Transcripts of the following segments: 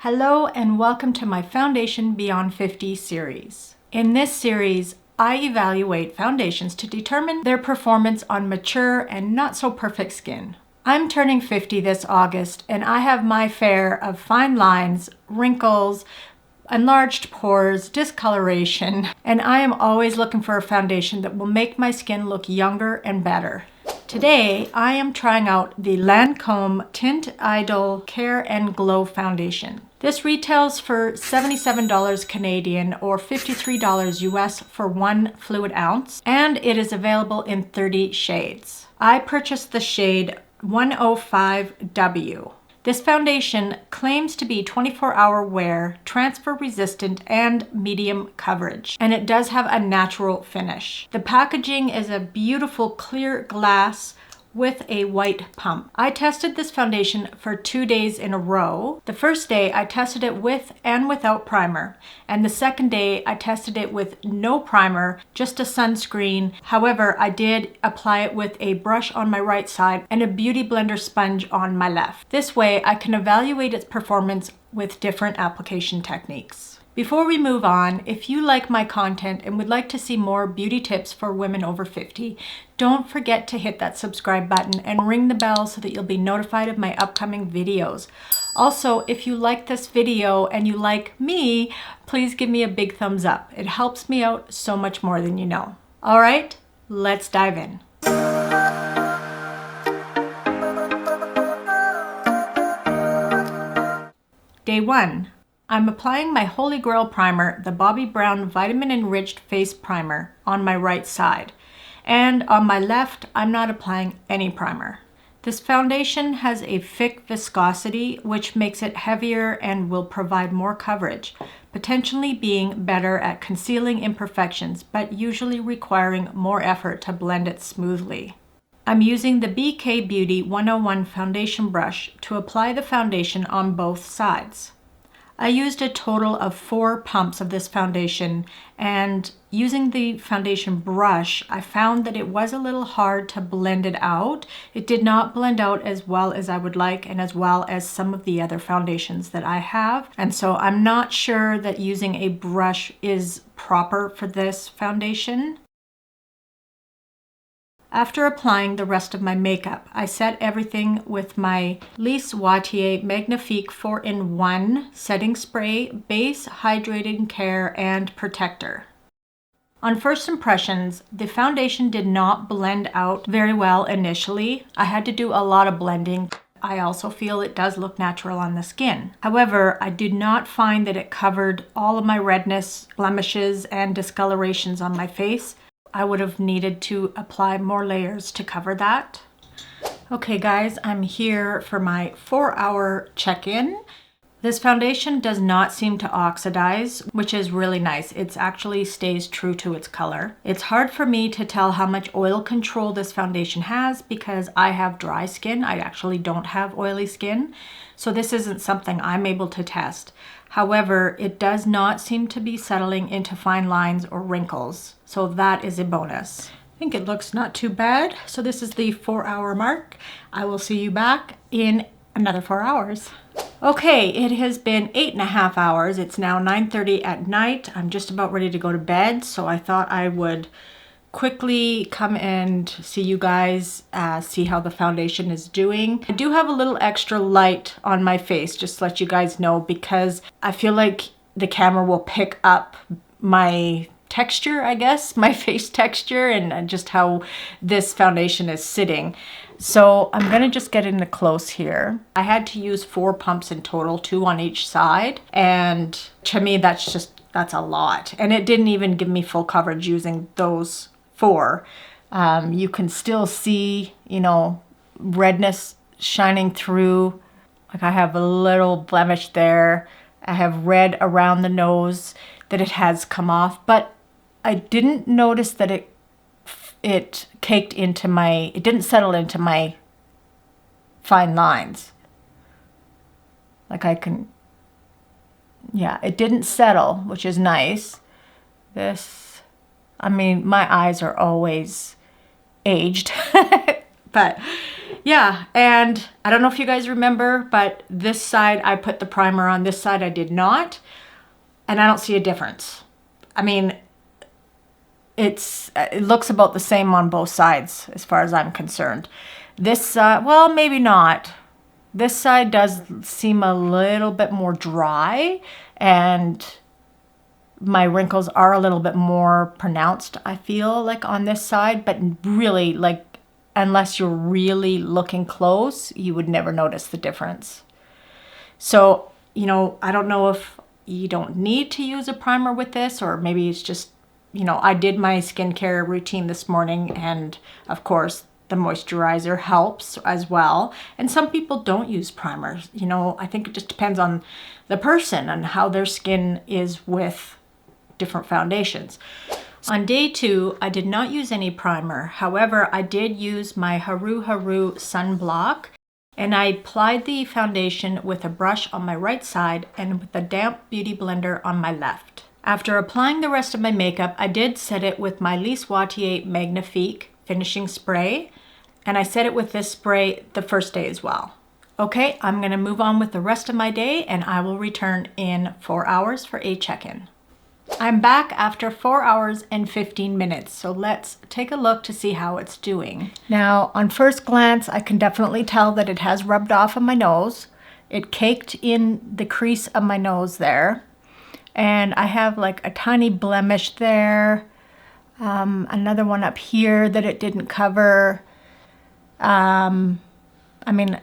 Hello and welcome to my Foundation Beyond 50 series. In this series, I evaluate foundations to determine their performance on mature and not so perfect skin. I'm turning 50 this August and I have my fare of fine lines, wrinkles, enlarged pores, discoloration, and I am always looking for a foundation that will make my skin look younger and better. Today, I am trying out the Lancôme Teint Idol Care and Glow Foundation. This retails for $77 Canadian or $53 US for 1 fluid ounce, and it is available in 30 shades. I purchased the shade 105W. This foundation claims to be 24-hour wear, transfer resistant, and medium coverage, and it does have a natural finish. The packaging is a beautiful clear glass with a white pump. I tested this foundation for 2 days in a row. The first day I tested it with and without primer, and the second day I tested it with no primer, just a sunscreen. However, I did apply it with a brush on my right side and a beauty blender sponge on my left. This way I can evaluate its performance with different application techniques. Before we move on, if you like my content and would like to see more beauty tips for women over 50, don't forget to hit that subscribe button and ring the bell so that you'll be notified of my upcoming videos. Also, if you like this video and you like me, please give me a big thumbs up. It helps me out so much more than you know. All right, let's dive in. Day 1. I'm applying my Holy Grail primer, the Bobbi Brown Vitamin Enriched Face Primer, on my right side. And on my left, I'm not applying any primer. This foundation has a thick viscosity, which makes it heavier and will provide more coverage, potentially being better at concealing imperfections, but usually requiring more effort to blend it smoothly. I'm using the BK Beauty 101 foundation brush to apply the foundation on both sides. I used a total of 4 pumps of this foundation, and using the foundation brush, I found that it was a little hard to blend it out. It did not blend out as well as I would like and as well as some of the other foundations that I have. And so I'm not sure that using a brush is proper for this foundation. After applying the rest of my makeup, I set everything with my Lise Watier Magnifique 4-in-1 setting spray, base, hydrating care, and protector. On first impressions, the foundation did not blend out very well initially. I had to do a lot of blending. I also feel it does look natural on the skin. However, I did not find that it covered all of my redness, blemishes, and discolorations on my face. I would have needed to apply more layers to cover that. Okay guys, I'm here for my 4-hour check-in. This foundation does not seem to oxidize, which is really nice. It actually stays true to its color. It's hard for me to tell how much oil control this foundation has because I have dry skin. I actually don't have oily skin, so this isn't something I'm able to test. However, it does not seem to be settling into fine lines or wrinkles, so that is a bonus. I think it looks not too bad. So this is the 4-hour mark. I will see you back in another 4 hours. Okay, it has been 8.5 hours. It's now 9:30 at night. I'm just about ready to go to bed, so I thought I would quickly come and see you guys, see how the foundation is doing. I do have a little extra light on my face, just to let you guys know, because I feel like the camera will pick up my texture, I guess, my face texture, and just how this foundation is sitting. So I'm gonna just get into close here. I had to use 4 pumps in total, 2 on each side, and to me that's a lot. And it didn't even give me full coverage using those 4. You can still see, you know, redness shining through. Like I have a little blemish there. I have red around the nose that it has come off, but I didn't notice that it caked into my, it didn't settle into my fine lines. Like I can, yeah, it didn't settle, which is nice. This, I mean, my eyes are always aged, but Yeah, and I don't know if you guys remember, but this side I put the primer on, this side I did not, and I don't see a difference. I mean, it looks about the same on both sides as far as I'm concerned. This side, well, maybe not. This side does seem a little bit more dry, and my wrinkles are a little bit more pronounced, I feel like, on this side, but really, like, unless you're really looking close, you would never notice the difference. So, you know, I don't know if you don't need to use a primer with this, or maybe it's just, you know, I did my skincare routine this morning, and of course the moisturizer helps as well. And some people don't use primers. You know, I think it just depends on the person and how their skin is with different foundations. On day 2, I did not use any primer. However, I did use my Haru Haru sunblock, and I applied the foundation with a brush on my right side and with a damp beauty blender on my left. After applying the rest of my makeup, I did set it with my Lise Watier Magnifique finishing spray, and I set it with this spray the first day as well. Okay, I'm going to move on with the rest of my day, and I will return in 4 hours for a check-in. I'm back after 4 hours and 15 minutes, so let's take a look to see how it's doing. Now, on first glance, I can definitely tell that it has rubbed off on my nose. It caked in the crease of my nose there, and I have like a tiny blemish there, another one up here that it didn't cover. I mean,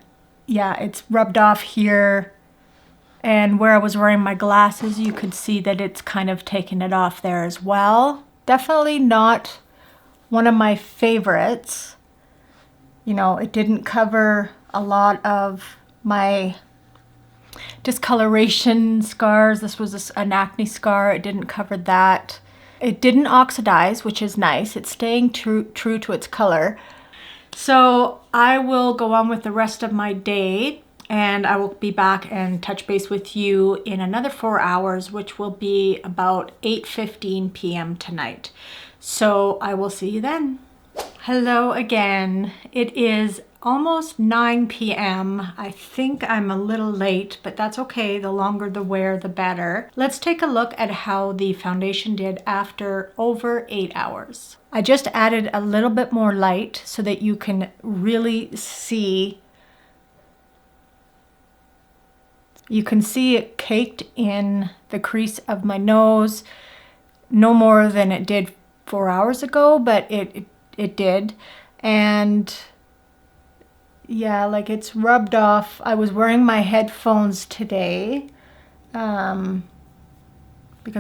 yeah, it's rubbed off here. And where I was wearing my glasses, you could see that it's kind of taken it off there as well. Definitely not one of my favorites. You know, it didn't cover a lot of my discoloration scars. This was an acne scar. It didn't cover that. It didn't oxidize, which is nice. It's staying true to its color. So I will go on with the rest of my day, and I will be back and touch base with you in another 4 hours, which will be about 8:15 p.m. tonight. So I will see you then. Hello again. It is almost 9 p.m. I think I'm a little late, but that's okay. The longer the wear, the better. Let's take a look at how the foundation did after over 8 hours. I just added a little bit more light so that you can really see. You can see it caked in the crease of my nose, no more than it did 4 hours ago, but it did. And yeah, like it's rubbed off. I was wearing my headphones today because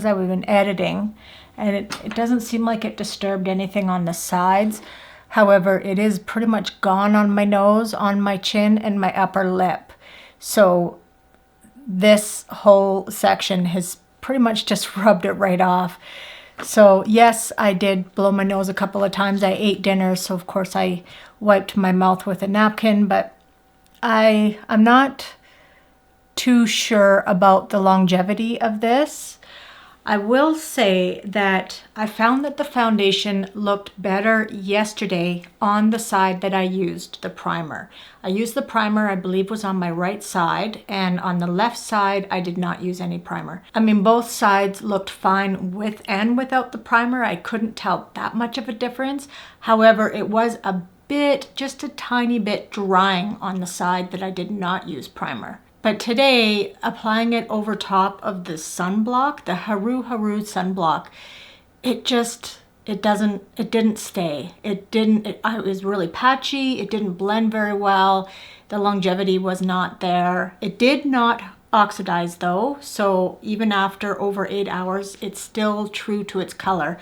I've been editing, and it doesn't seem like it disturbed anything on the sides. However, it is pretty much gone on my nose, on my chin, and my upper lip. So this whole section has pretty much just rubbed it right off. So yes, I did blow my nose a couple of times. I ate dinner, so of course I wiped my mouth with a napkin, but I'm not too sure about the longevity of this. I will say that I found that the foundation looked better yesterday on the side that I used the primer. I used the primer, I believe, was on my right side, and on the left side, I did not use any primer. I mean, both sides looked fine with and without the primer. I couldn't tell that much of a difference. However, it was a bit, just a tiny bit drying on the side that I did not use primer. But today, applying it over top of the sunblock, the Haru Haru sunblock, it didn't stay. It was really patchy. It didn't blend very well. The longevity was not there. It did not oxidize though. So even after over 8 hours, it's still true to its color.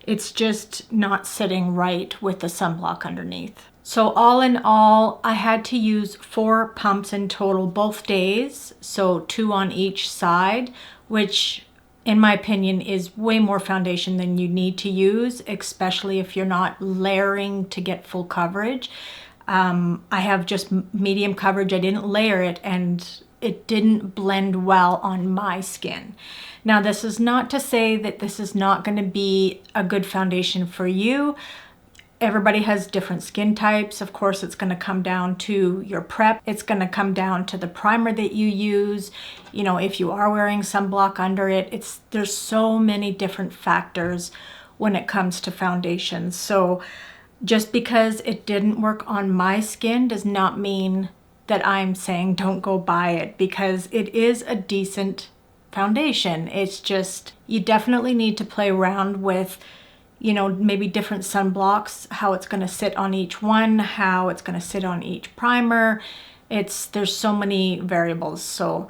It's just not sitting right with the sunblock underneath. So all in all, I had to use 4 pumps in total both days, so 2 on each side, which in my opinion is way more foundation than you need to use, especially if you're not layering to get full coverage. I have just medium coverage. I didn't layer it, and it didn't blend well on my skin. Now, this is not to say that this is not going to be a good foundation for you. Everybody has different skin types. Of course, it's going to come down to your prep. It's going to come down to the primer that you use. You know, if you are wearing sunblock under it, there's so many different factors when it comes to foundations. So just because it didn't work on my skin does not mean that I'm saying don't go buy it, because it is a decent foundation. It's just, you definitely need to play around with, you know, maybe different sunblocks, how it's going to sit on each one, how it's going to sit on each primer. There's so many variables. So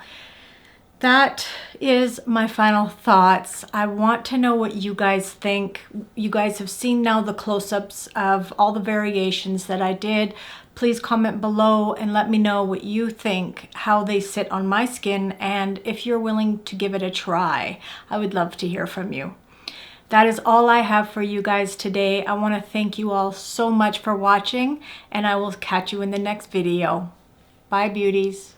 that is my final thoughts. I want to know what you guys think. You guys have seen now the close-ups of all the variations that I did. Please comment below and let me know what you think, how they sit on my skin, and if you're willing to give it a try. I would love to hear from you. That is all I have for you guys today. I want to thank you all so much for watching, and I will catch you in the next video. Bye, beauties.